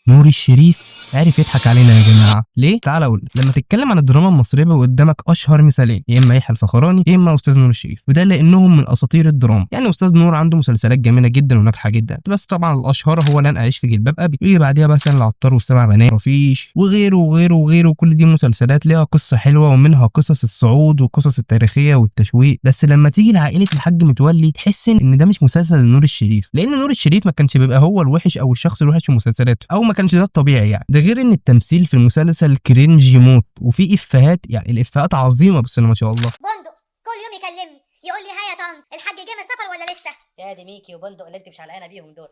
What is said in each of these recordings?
نور الشريف عارف يضحك علينا يا جماعه. ليه؟ تعال اقول. لما تتكلم عن الدراما المصريه قدامك اشهر مثالين، يا اما يحيى الفخراني يا اما استاذ نور الشريف، وده لانهم من اساطير الدراما. يعني استاذ نور عنده مسلسلات جميله جدا وناجحه جدا، بس طبعا الاشهر هو لن اعيش في جلباب ابي، يجي بعديها مثلا العطار والسبع بنات، رفيش وغيره وغيره وغيره. كل دي مسلسلات ليها قصه حلوه، ومنها قصص الصعود والقصص التاريخيه والتشويق. بس لما تيجي لعائله الحاج متولي تحس ان ده مش مسلسل لنور الشريف، لان نور الشريف ما كانش بيبقى هو الوحش او الشخص الوحش في مسلسلاته، او ما كانش ده الطبيعي يعني. ده غير ان التمثيل في المسلسل كرنج موت، وفي افيهات، يعني الافيهات عظيمه بس ما شاء الله. بندق كل يوم يكلمني يقول لي ها يا طنط الحاج جه من السفر ولا لسه؟ يا دي ميكي وبندق اللي انت مش علقانه بيهم دول.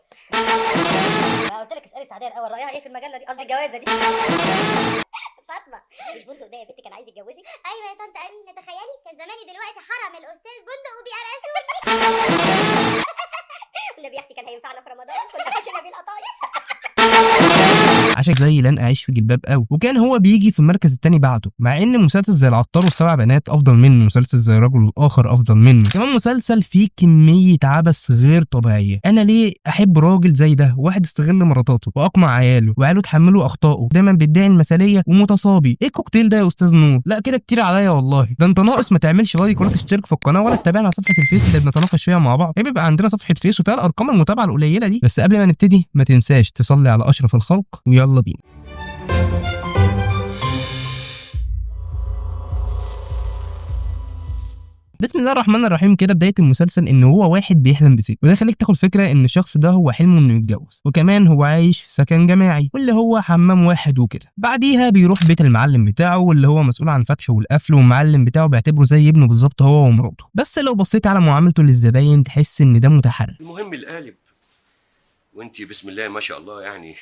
انا قلت لك اسالي سعديه الاول رايها ايه في المجله دي، قصدي الجوازه دي. فاطمه مش بندق ده يا بنتي كان عايز يتجوزك؟ ايوه يا طنط امينه، تخيلي كان زماني دلوقتي حرم الاستاذ بندق وبيقرشوني. والنبي يا اختي كان هينفعنا في رمضان، كنا ماشيين بالقطايف. عشان زي لن اعيش في جلباب قوي، وكان هو بيجي في المركز الثاني بعده، مع ان مسلسل زي العطار والسبع بنات افضل منه، مسلسل زي الرجل الاخر افضل منه، كمان مسلسل فيه كميه عبث غير طبيعيه. انا ليه احب راجل زي ده، واحد استغل مراتاته واقمع عياله وعياله تحملوا اخطائه، دايما بيدعي المثاليه ومتصابي. ايه الكوكتيل ده يا استاذ نور؟ لا كده كتير عليا والله. ده انت ناقص ما تعملش لايك ولا تشترك في القناه ولا تتابعنا على صفحه الفيس اللي بنتناقش فيها مع بعض. بيبقى عندنا صفحه فيس وفيها الارقام المتابعه القليله دي. بس قبل ما نبتدي ما تنساش تصلي على اشرف الخلق، ويلا بينا. بسم الله الرحمن الرحيم. كده بدايه المسلسل ان هو واحد بيحلم بست، وده خليك تاخد فكره ان الشخص ده هو حلمه انه يتجوز، وكمان هو عايش في سكن جماعي واللي هو حمام واحد وكده. بعديها بيروح بيت المعلم بتاعه واللي هو مسؤول عن فتح والقفل، والمعلم بتاعه بيعتبره زي ابنه بالظبط هو ومراته. بس لو بصيت على معاملته للزباين تحس ان ده متحرر. المهم القالب، وانتي بسم الله ما شاء الله يعني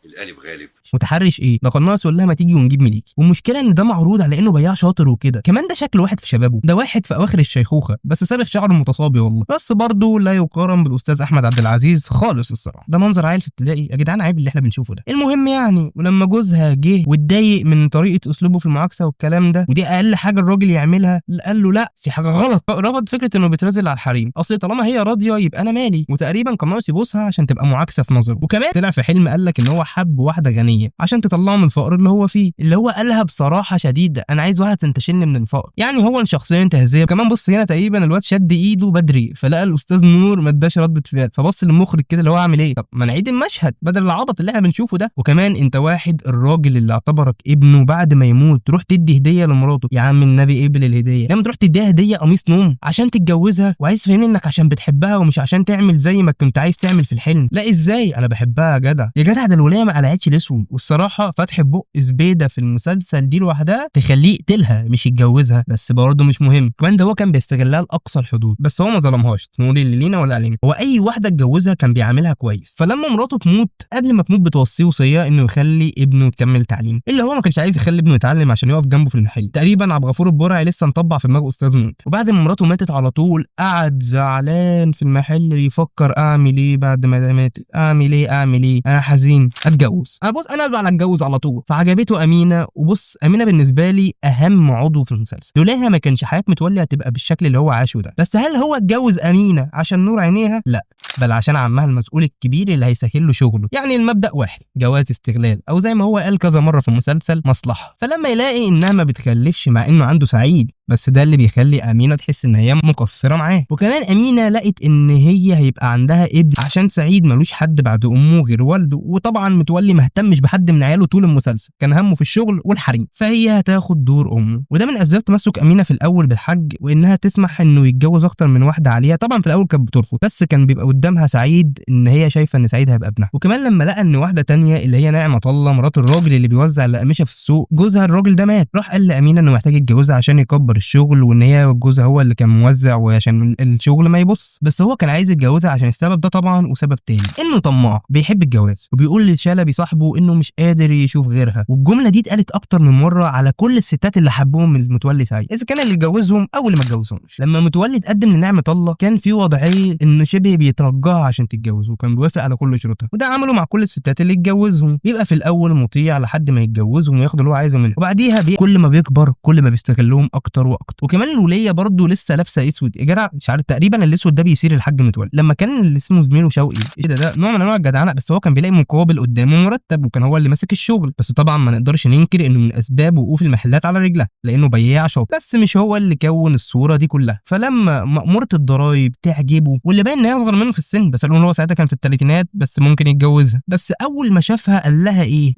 القالب غالب. متحرش ايه؟ ده كان ناقص يقول لها ما تيجي ونجيب مليكي. والمشكله ان ده معروض على انه بياع شاطر وكده، كمان ده شكل واحد في شبابه، ده واحد في اواخر الشيخوخه بس سابق شعره متصابي والله. بس برضه لا يقارن بالاستاذ احمد عبد العزيز خالص الصراحه. ده منظر عيل في ابتدائي يا جدعان، عيب اللي احنا بنشوفه ده. المهم يعني، ولما جوزها جه واتضايق من طريقه اسلوبه في المعاكسه والكلام ده، ودي اقل حاجه الراجل يعملها، قال له لا في حاجه غلط. رفض فكره انه بيترازل على الحريم، اصل طالما هي راضيه يبقى انا مالي. وتقريبا كان ناقص يبوسها عشان تبقى معاكسه في نظره. وكمان طلع في حلم قال لك ان هو حب واحده غنيه عشان تطلعه من الفقر اللي هو فيه، اللي هو قالها بصراحه شديده، انا عايز واحده تنتشلني من الفقر. يعني هو شخصيه انتهازيه. كمان بص هنا تقريبا الواد شد ايده بدري، فلقى الاستاذ نور ما اداش رده فعل، فبص للمخرج كده اللي هو عامل ايه، طب ما نعيد المشهد بدل العبط اللي احنا بنشوفه ده. وكمان انت واحد الراجل اللي اعتبرك ابنه بعد ما يموت تروح تدي هديه لمراته، يا عم النبي قبل الهديه، لما تروح تديها هديه قميص نوم عشان تتجوزها، وعايز تفهمني انك عشان بتحبها ومش عشان تعمل زي ما كنت عايز تعمل في الحلم. لا ازاي، انا بحبها يا جدع. يا جدع ده الولايه ما قلعتش الاسود. والصراحه فتح بق زبيده في المسلسل دي لوحدها تخليه يقتلها مش يتجوزها، بس برضه مش مهم. كمان ده هو كان بيستغلها لاقصى الحدود، بس هو ما ظلمهاش نقول اللي لينا ولا علينا. هو اي واحده اتجوزها كان بيعاملها كويس. فلما مراته تموت، قبل ما تموت بتوصيه وصيه انه يخلي ابنه يكمل تعليم، اللي هو ما كانش عايز يخلي ابنه يتعلم عشان يقف جنبه في المحل. تقريبا عبد الغفور البرعي لسه مطبع في دماغه استاذ موت. وبعد ما مراته ماتت على طول قعد زعلان في المحل يفكر اعمل ايه بعد ما ماتت، اعمل ايه انا حزين، اتجوز. انا ازعل اتجوز على طول. فعجبته امينه. وبص امينه بالنسبه لي اهم عضو في المسلسل، لولاها ما كانش حياه متولي هتبقى بالشكل اللي هو عاشه ده. بس هل هو اتجوز امينه عشان نور عينيها؟ لا، بل عشان عمها المسؤول الكبير اللي هيسهل له شغله. يعني المبدا واحد، جواز استغلال، او زي ما هو قال كذا مره في المسلسل مصلحه. فلما يلاقي انها ما بتخلفش مع انه عنده سعيد، بس ده اللي بيخلي امينه تحس ان هي مقصره معاه. وكمان امينه لقت ان هي هيبقى عندها ابن عشان سعيد ملوش حد بعد امه غير والده. وطبعا متولي ما اهتمش بحد من عياله طول المسلسل، كان همه في الشغل والحريم، فهي هتاخد دور امه. وده من اسباب تمسك امينه في الاول بالحاج، وانها تسمح انه يتجوز اكتر من واحده عليها. طبعا في الاول كانت بترفض، بس كان بيبقى قدامها سعيد ان هي شايفه ان سعيد هيبقى ابنها. وكمان لما لقى ان واحده تانية اللي هي نعمه الله مرات الراجل اللي بيوزع الاقمشه في السوق، جوزها الراجل ده مات، راح قال لامينه انه محتاج يتجوزها عشان يكبر الشغل، وان هي جوزها هو اللي كان موزع وعشان الشغل ما يبص. بس هو كان عايز يتجوزها عشان السبب ده طبعا، وسبب تاني انه طماع بيحب الجواز، وبيقول لشلبي صاحبه انه مش قادر يشوف غيرها. والجمله دي اتقالت اكتر من مره على كل الستات اللي حبوهم من متولي سعيد، اذا كان اللي اتجوزهم او اللي ما اتجوزهمش. لما متولي اتقدم لنعمه الله كان في وضعيه انه شبه بيترجاها عشان تتجوز، وكان بيوافق على كل شروطها. وده عمله مع كل الستات اللي اتجوزهم، بيبقى في الاول مطيع لحد ما يتجوزهم وياخد اللي هو عايزه منهم، وبعديها كل ما بيكبر كل ما بيستغلهم اكتر اكتر واكتر. وكمان الوليه برضه لسه لابسه اسود يا جدع، مش عارف تقريبا الاسود ده بيصير الحاج متولي. لما كان اللي اسمه زميله شوقي ايه ده نوع من انواع الجدعنه، بس هو كان بيلاقي مقابل قدامه مرتب وكان هو اللي ماسك الشغل. بس طبعا ما نقدرش ننكر انه من اسباب وقوف المحلات على رجلها لانه بياع شاطر، بس مش هو اللي كون الصوره دي كلها. فلما مأمورة الضرايب تعجبه واللي باين ان هي اصغر منه في السن، بس قالوا هو ساعتها كان في الثلاثينات بس ممكن يتجوزها، بس اول ما شافها قال لها ايه؟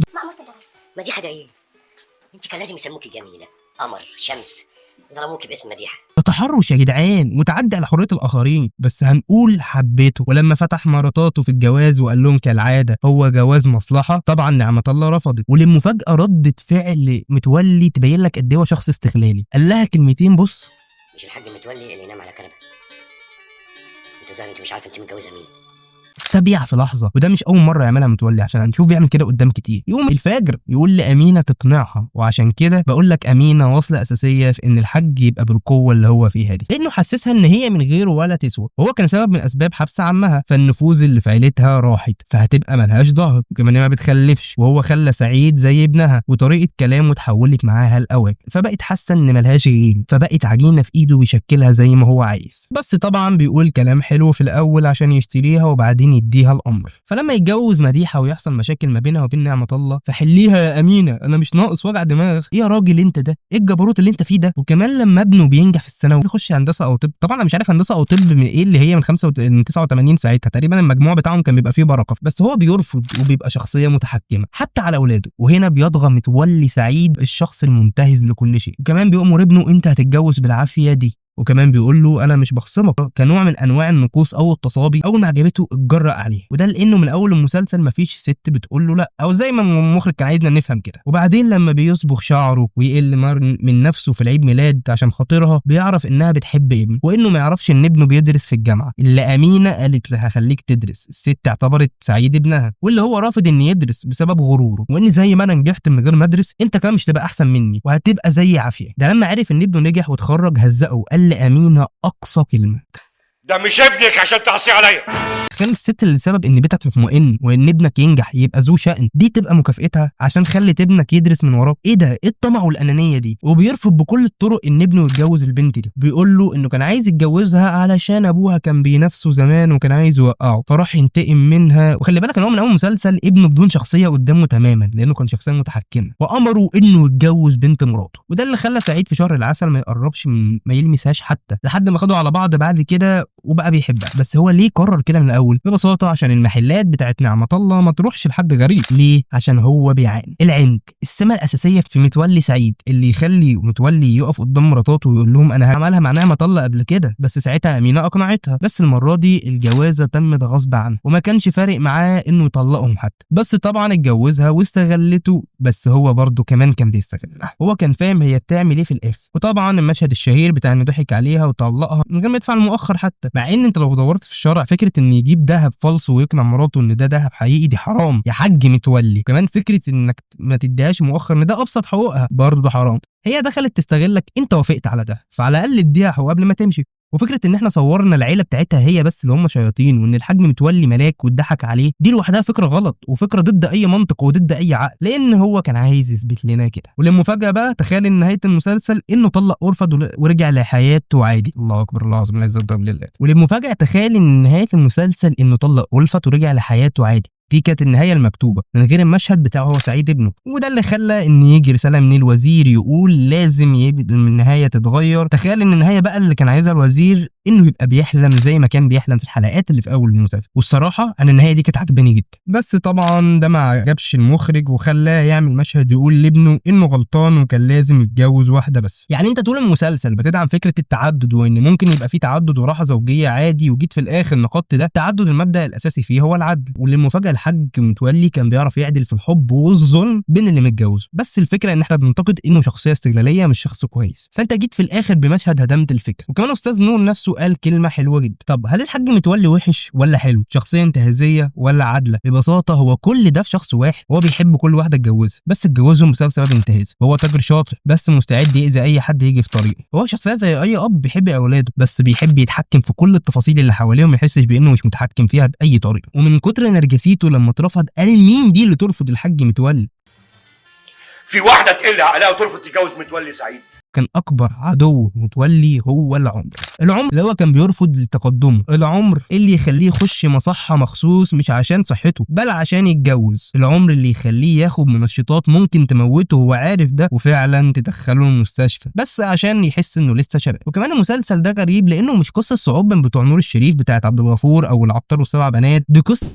ما دي حاجه ايه؟ انت كان لازم يسموكي جميله، قمر، شمس، ظلموكي باسم مديحه. ده تحرش يا جدعان وتعدي على حريه الاخرين، بس هنقول حبيته. ولما فتح مراتاته في الجواز وقال لهم كالعاده هو جواز مصلحه، طبعا نعمه الله رفضت. وللمفاجاه ردت فعل متولي تبين لك قد ايه هو شخص استغلالي. قال لها كلمتين، بص مش الحاج متولي اللي ينام على كنبه؟ انت ظاهر انت مش عارفه انت متجوزه مين. استبيع في لحظه، وده مش اول مره يعملها متولي عشان هنشوف يعمل كده قدام كتير. يقوم الفجر يقول لامينه تقنعها، وعشان كده بقول لك امينه واصله اساسيه في ان الحاج يبقى بالقوه اللي هو فيها دي، لانه حسسها ان هي من غيره ولا تسوى. وهو كان سبب من اسباب حبس عمها، فالنفوذ اللي في عيلتها راحت، فهتبقى ملهاش ظهر، وكمان ما بتخلفش. وهو خلى سعيد زي ابنها، وطريقه كلامه اتحولت معاها الاوامر، فبقت حاسه ان ملهاش غير، فبقت عجينه في ايده بيشكلها زي ما هو عايز. بس طبعا بيقول كلام حلو في الاول عشان يشتريها وبعدين يديها الامر. فلما يتجوز مديحه ويحصل مشاكل ما بينها وبين نعمه الله، فحليها يا امينه، انا مش ناقص وجع دماغ. ايه يا راجل انت ده؟ ايه الجبروت اللي انت فيه ده؟ وكمان لما ابنه بينجح في الثانوي يخش هندسه او طب، طبعا انا مش عارف هندسه او طب من ايه اللي هي من 89 ساعتها تقريبا المجموع بتاعهم كان بيبقى فيه بركه، بس هو بيرفض وبيبقى شخصيه متحكمه حتى على اولاده. وهنا بيطغى متولي سعيد الشخص المنتهز لكل شيء، وكمان بيأمر ابنه انت هتتجوز بالعافيه دي، وكمان بيقول له انا مش بخصمك، كنوع من انواع النقوص او التصابي. اول ما عجبته اتجرأ عليه، وده لانه من اول المسلسل مفيش ست بتقول له لا، او زي ما المخرج كان عايزنا نفهم كده. وبعدين لما بيصبغ شعره ويقل من نفسه في العيد ميلاد عشان خاطرها، بيعرف انها بتحب ابنه، وانه ما يعرفش ان ابنه بيدرس في الجامعه اللي امينه قالت له هخليك تدرس. الست اعتبرت سعيد ابنها، واللي هو رافض ان يدرس بسبب غروره، وان زي ما انا نجحت من غير ما ادرس انت كمان مش تبقى احسن مني وهتبقى زي عافيه. ده لما عرف ان ابنه نجح واتخرج هزقه وقال لامينه اقصى كلمه: ده مش ابنك عشان تعصي عليا. خلي الست اللي سبب ان بيتك مطمئن وان ابنك ينجح يبقى ذو شأن دي تبقى مكافئتها عشان خلت ابنك يدرس من وراك. ايه ده؟ ايه الطمع والانانيه دي؟ وبيرفض بكل الطرق ان ابنه يتجوز البنت دي. بيقول له انه كان عايز يتجوزها علشان ابوها كان بينافسه زمان وكان عايز يوقعه، فراح ينتقم منها. وخلي بالك ان هو من اول مسلسل ابنه بدون شخصيه قدامه تماما لانه كان شخصيه متحكمه، وامره انه يتجوز بنت مراته. وده اللي خلى سعيد في شهر العسل ما يقربش ما يلمسهاش حتى، لحد ما خدوا على بعض بعد كده وبقى بيحبها. بس هو ليه قرر كده من الاول؟ ببساطه عشان المحلات بتاعت نعمه الله ما تروحش لحد غريب. ليه؟ عشان هو بيعاني. العند السمه الاساسيه في متولي سعيد اللي يخلي متولي يقف قدام مراتاته ويقول لهم انا هعملها مع نعمه الله قبل كده، بس ساعتها امينه اقنعتها. بس المره دي الجوازه تمت غصب عنه وما كانش فارق معاه انه يطلقهم حتى، بس طبعا اتجوزها واستغلته. بس هو برضه كمان كان بيستغلها، هو كان فاهم هي بتعمل ايه في الاخر. وطبعا المشهد الشهير بتاع انه ضحك عليها وطلقها من غير ما يدفع المؤخر حتى، مع ان انت لو دورت في الشارع فكره ان يجيب ذهب فالص ويقنع مراته ان ده ذهب حقيقي دي حرام يا حاج متولي. كمان فكره انك ما تديهاش مؤخر ان ده ابسط حقوقها برضه حرام. هي دخلت تستغلك، انت وافقت على ده، فعلى الاقل اديها حقوق قبل ما تمشي. وفكره ان احنا صورنا العيله بتاعتها هي بس اللي هم شياطين وان الحاج متولي ملاك واتضحك عليه، دي لوحدها فكره غلط وفكره ضد اي منطق وضد اي عقل، لان هو كان عايز يثبت لنا كده. وللمفاجاه بقى تخيل ان نهايه المسلسل انه طلق أرفض ورجع لحياته عادي. الله اكبر، الله العظيم لا يصدق بالله. وللمفاجاه تخيل ان نهايه المسلسل انه طلق أرفض ورجع لحياته عادي. دي كانت النهايه المكتوبه من غير المشهد بتاعه هو سعيد ابنه، وده اللي خلى ان يجي رساله من الوزير يقول لازم النهايه تتغير. تخيل ان النهايه بقى اللي كان عايزها الوزير انه يبقى بيحلم زي ما كان بيحلم في الحلقات اللي في اول المسلسل. والصراحه انا النهايه دي كانت عجباني جدا، بس طبعا ده ما عجبش المخرج وخلاه يعمل مشهد يقول لابنه انه غلطان وكان لازم يتجوز واحده بس. يعني انت طول المسلسل بتدعم فكره التعدد وان ممكن يبقى فيه تعدد وراحه زوجيه عادي، وجيت في الاخر نقدت ده. تعدد المبدا الاساسي فيه هو العدل، وللمفاجاه الحاج متولي كان بيعرف يعدل في الحب والظلم بين اللي متجوز. بس الفكره ان احنا بننتقد انه شخصيه استغلاليه مش شخص كويس، فانت جيت في الاخر بمشهد هدمت الفكره. وكمان استاذ نور نفسه قال كلمه حلوه جدا. طب هل الحاج متولي وحش ولا حلو؟ شخصيه انتهازيه ولا عادله؟ ببساطه هو كل ده في شخص واحد، هو بيحب كل واحده اتجوزها بس اتجوزهم بسبب انتهاز. هو تاجر شاطر بس مستعد يأذي اي حد يجي في طريقه. هو شخصيه زي اي اب بيحب اولاده بس بيحب يتحكم في كل التفاصيل اللي حواليه وما يحسش بانه مش متحكم فيها باي طريقه. ومن كتر نرجسيته لما اترفض قال مين دي اللي ترفض الحاج متولي؟ في واحده تقل عقلها وترفض تتجوز متولي سعيد؟ كان اكبر عدو متولي هو العمر اللي هو كان بيرفض لتقدمه، العمر اللي يخليه يخش مصحة مخصوص مش عشان صحته بل عشان يتجوز، العمر اللي يخليه ياخد منشطات ممكن تموته وهو عارف ده وفعلا تدخله المستشفى بس عشان يحس انه لسه شباب. وكمان المسلسل ده غريب لانه مش قصة صعود من بتوع نور الشريف بتاعت عبد الغفور او العطار والسبع بنات، دي قصة